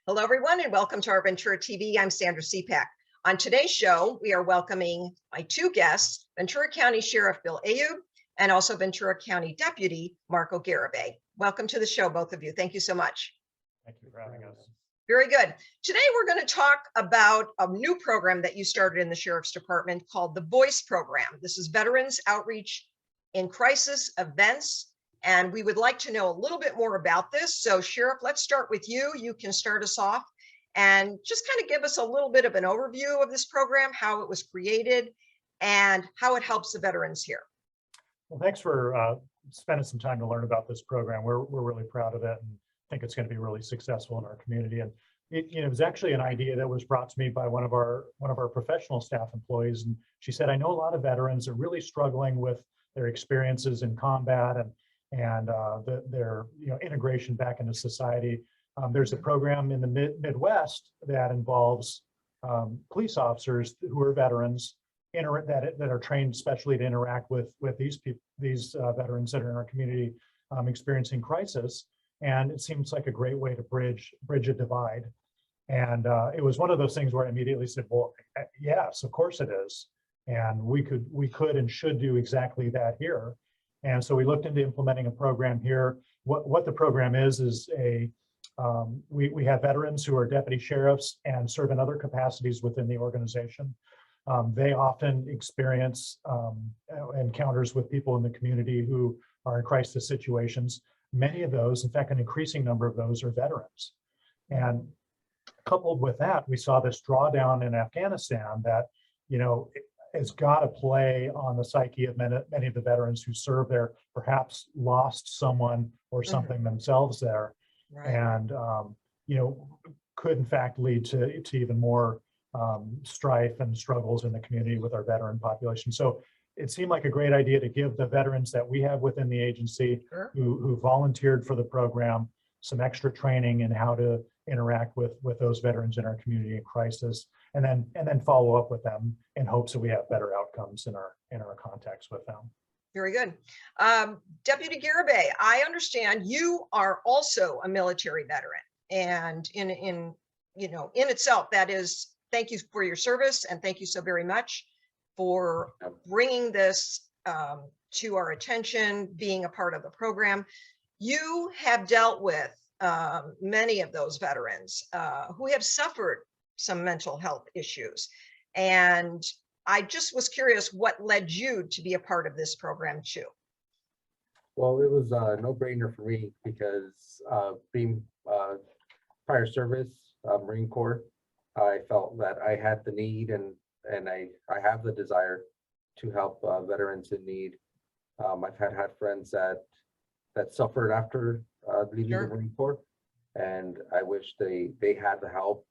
Hello, everyone, and welcome to Our Ventura TV. I'm Sandra Siepak. On today's show, we are welcoming my two guests, Ventura County Sheriff Bill Ayub and also Ventura County Deputy Marco Garibay. Welcome to the show, both of you. Thank you so much. Thank you for having us. Very good. Today, we're going to talk about a new program that you started in the Sheriff's Department called the VOICE program. This is Veterans Outreach in Crisis Events. And we would like to know a little bit more about this. So Sheriff, let's start with you. You can start us off and just kind of give us a little bit of an overview of this program, how it was created, and how it helps the veterans here. Well, thanks for spending some time to learn about this program. We're really proud of it and think it's going to be really successful in our community. And it was actually an idea that was brought to me by one of our professional staff employees. And she said, I know a lot of veterans are really struggling with their experiences in combat and their integration back into society. There's a program in the Midwest that involves police officers who are veterans that are trained specially to interact with these veterans that are in our community experiencing crisis. And it seems like a great way to bridge a divide. And it was one of those things where I immediately said, well, yes, of course it is. And we could and should do exactly that here. And so we looked into implementing a program here. What the program is we have veterans who are deputy sheriffs and serve in other capacities within the organization. They often experience encounters with people in the community who are in crisis situations. Many of those, in fact, an increasing number of those are veterans. And coupled with that, we saw this drawdown in Afghanistan that, has got to play on the psyche of many of the veterans who serve there, perhaps lost someone or something themselves there, right. And could in fact lead to even more strife and struggles in the community with our veteran population. So it seemed like a great idea to give the veterans that we have within the agency who volunteered for the program some extra training in how to interact with those veterans in our community in crisis, and then follow up with them in hopes that we have better outcomes in our contacts with them. Very good. Deputy Garibay, I understand you are also a military veteran, and in itself, that is, thank you for your service, and thank you so very much for bringing this to our attention, being a part of the program. You have dealt with many of those veterans who have suffered some mental health issues. And I just was curious what led you to be a part of this program too. Well, it was a no-brainer for me because being prior service, Marine Corps, I felt that I had the need and I have the desire to help veterans in need. I've had friends that suffered after leaving the Marine Corps, and I wish they had the help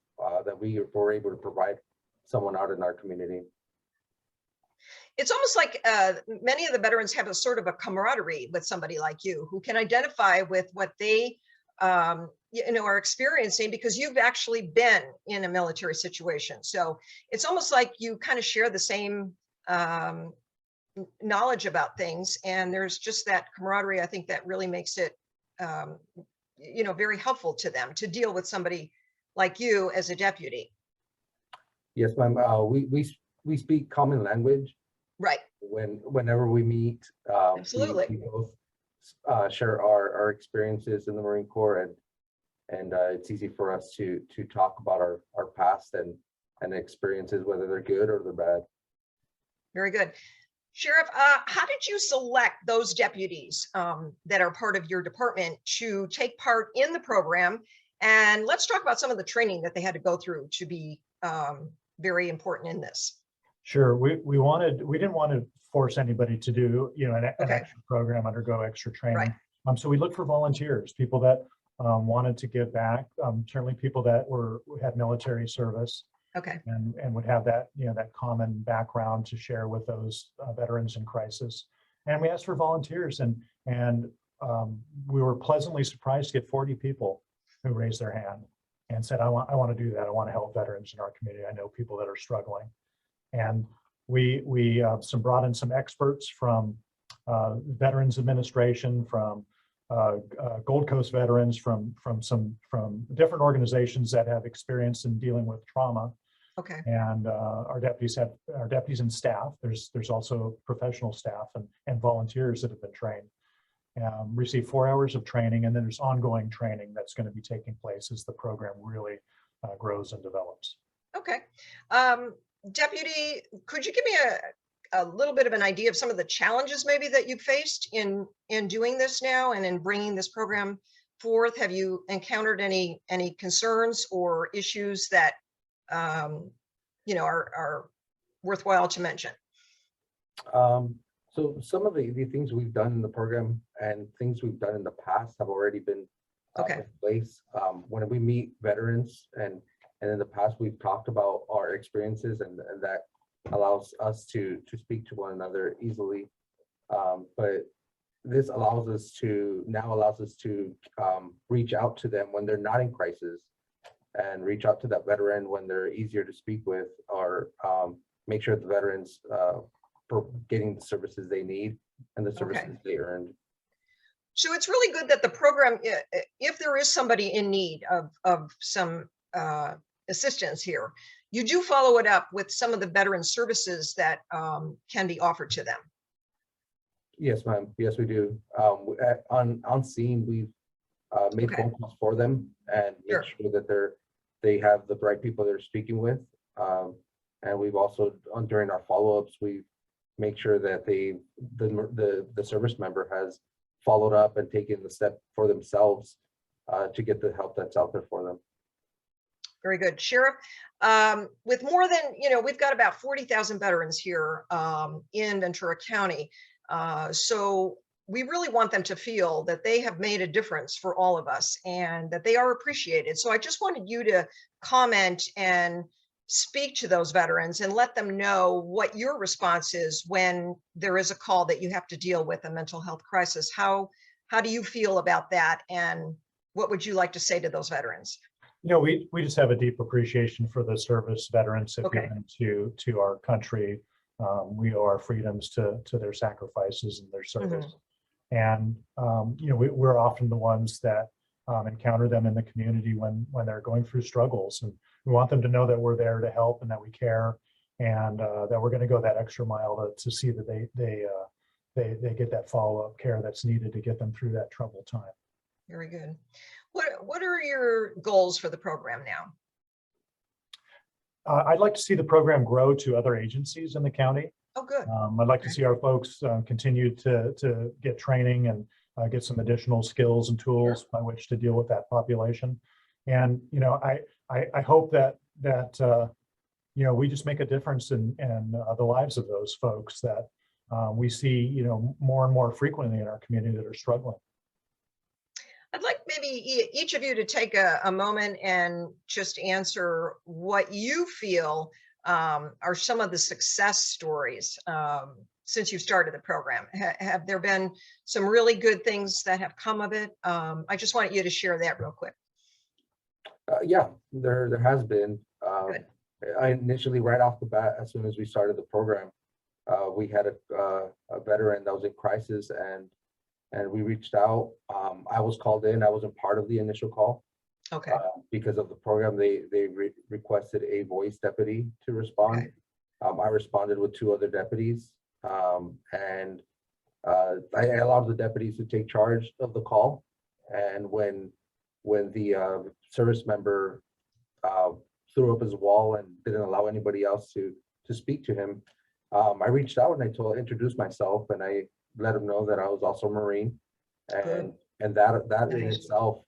that we were able to provide someone out in our community. It's almost like many of the veterans have a sort of a camaraderie with somebody like you who can identify with what they are experiencing, because you've actually been in a military situation. So it's almost like you kind of share the same knowledge about things, and there's just that camaraderie. I think that really makes it very helpful to them to deal with somebody like you as a deputy. Yes, ma'am. We speak common language, right? Whenever we meet, absolutely, we both share our experiences in the Marine Corps, and it's easy for us to talk about our past and experiences, whether they're good or they're bad. Very good. Sheriff, how did you select those deputies that are part of your department to take part in the program? And let's talk about some of the training that they had to go through to be very important in this. Sure. We didn't want to force anybody to do an extra program, undergo extra training. Right. So we looked for volunteers, people that wanted to give back, certainly people that had military service. Okay. And would have that, that common background to share with those veterans in crisis. And we asked for volunteers, and we were pleasantly surprised to get 40 people who raised their hand and said, I want to do that. I want to help veterans in our community. I know people that are struggling. And we brought in some experts from Veterans Administration, from Gold Coast veterans from different organizations that have experience in dealing with trauma. Okay. And our deputies and staff. There's also professional staff and volunteers that have been trained. Receive 4 hours of training, and then there's ongoing training that's going to be taking place as the program really grows and develops. Okay. Deputy, could you give me a little bit of an idea of some of the challenges maybe that you've faced in doing this now and in bringing this program forth? Have you encountered any concerns or issues that you know are worthwhile to mention? So some of the things we've done in the program and things we've done in the past have already been in place. When we meet veterans and in the past, we've talked about our experiences, and that allows us to speak to one another easily. But this allows us to reach out to them when they're not in crisis, and reach out to that veteran when they're easier to speak with, or make sure the veterans for getting the services they need and the services they earned. So it's really good that the program, if there is somebody in need of some assistance here, you do follow it up with some of the veteran services that can be offered to them. Yes, ma'am. Yes, we do. On scene, we've made phone calls for them and make sure that they have the right people they're speaking with. And we've also, during our follow-ups, we make sure that the service member has followed up and taken the step for themselves to get the help that's out there for them. Very good. Sheriff, with more than, we've got about 40,000 veterans here in Ventura County. So we really want them to feel that they have made a difference for all of us and that they are appreciated. So I just wanted you to comment and speak to those veterans and let them know what your response is when there is a call that you have to deal with a mental health crisis. How do you feel about that? And what would you like to say to those veterans? We just have a deep appreciation for the service veterans have given to our country. We owe our freedoms to their sacrifices and their service. And, we're often the ones that encounter them in the community when they're going through struggles. And we want them to know that we're there to help and that we care, and that we're going to go that extra mile to see that they get that follow-up care that's needed to get them through that troubled time. Very good. What are your goals for the program now? I'd like to see the program grow to other agencies in the county. Oh, good. I'd like to see our folks continue to get training and get some additional skills and tools by which to deal with that population. And, I hope that we just make a difference in the lives of those folks that we see, more and more frequently in our community that are struggling. I'd like maybe each of you to take a moment and just answer what you feel are some of the success stories since you started the program. Have there been some really good things that have come of it? I just want you to share that real quick. Yeah, there has been. I initially, right off the bat, as soon as we started the program, we had a veteran that was in crisis, and we reached out. I was called in. I wasn't part of the initial call. Okay. Because of the program, they requested a voice deputy to respond. I responded with 2 other deputies, and I allowed the deputies to take charge of the call. And when the service member threw up his wall and didn't allow anybody else to speak to him, I reached out and I introduced myself, and I let him know that I was also a Marine, and that in itself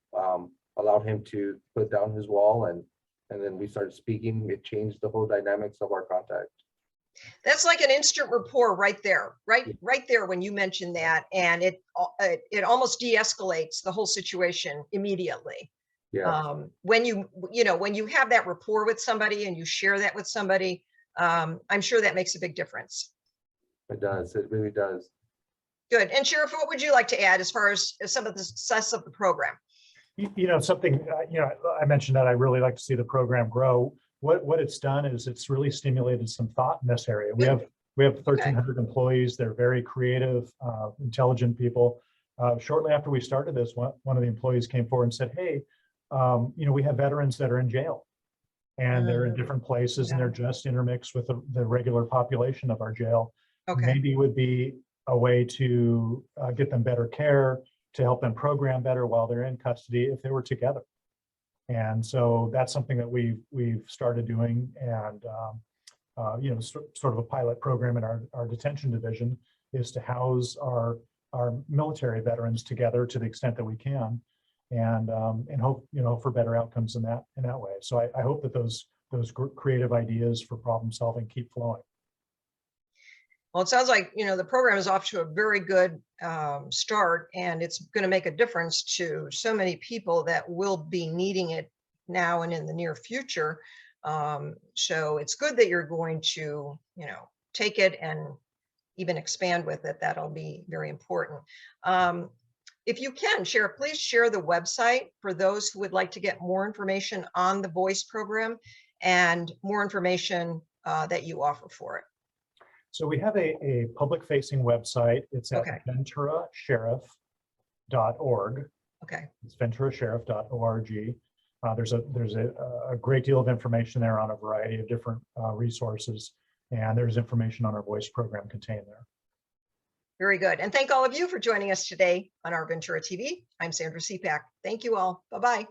allowed him to put down his wall, and then we started speaking. It changed the whole dynamics of our contact. That's like an instant rapport right there, right there when you mentioned that, and it almost de-escalates the whole situation immediately. Yeah. When you have that rapport with somebody and you share that with somebody, I'm sure that makes a big difference. It does. It really does. Good. And Sheriff, what would you like to add as far as some of the success of the program? Something, I mentioned that I really like to see the program grow. What it's done is it's really stimulated some thought in this area. We have 1,300 employees. They're very creative, intelligent people. shortly after we started this, one of the employees came forward and said, hey, we have veterans that are in jail. And they're in different places and they're just intermixed with the regular population of our jail. Okay. Maybe would be a way to get them better care, to help them program better while they're in custody if they were together. And so that's something that we've started doing, and sort of a pilot program in our detention division is to house our military veterans together to the extent that we can, and hope for better outcomes in that way. So I hope that those creative ideas for problem solving keep flowing. Well, it sounds like, the program is off to a very good start, and it's going to make a difference to so many people that will be needing it now and in the near future. So it's good that you're going to, take it and even expand with it. That'll be very important. If you can please share the website for those who would like to get more information on the VOICE program and more information that you offer for it. So we have a public-facing website. It's at venturasheriff.org. Okay. It's venturasheriff.org. There's a great deal of information there on a variety of different resources, and there's information on our VOICE program contained there. Very good. And thank all of you for joining us today on Our Ventura TV. I'm Sandra Siepak. Thank you all. Bye-bye.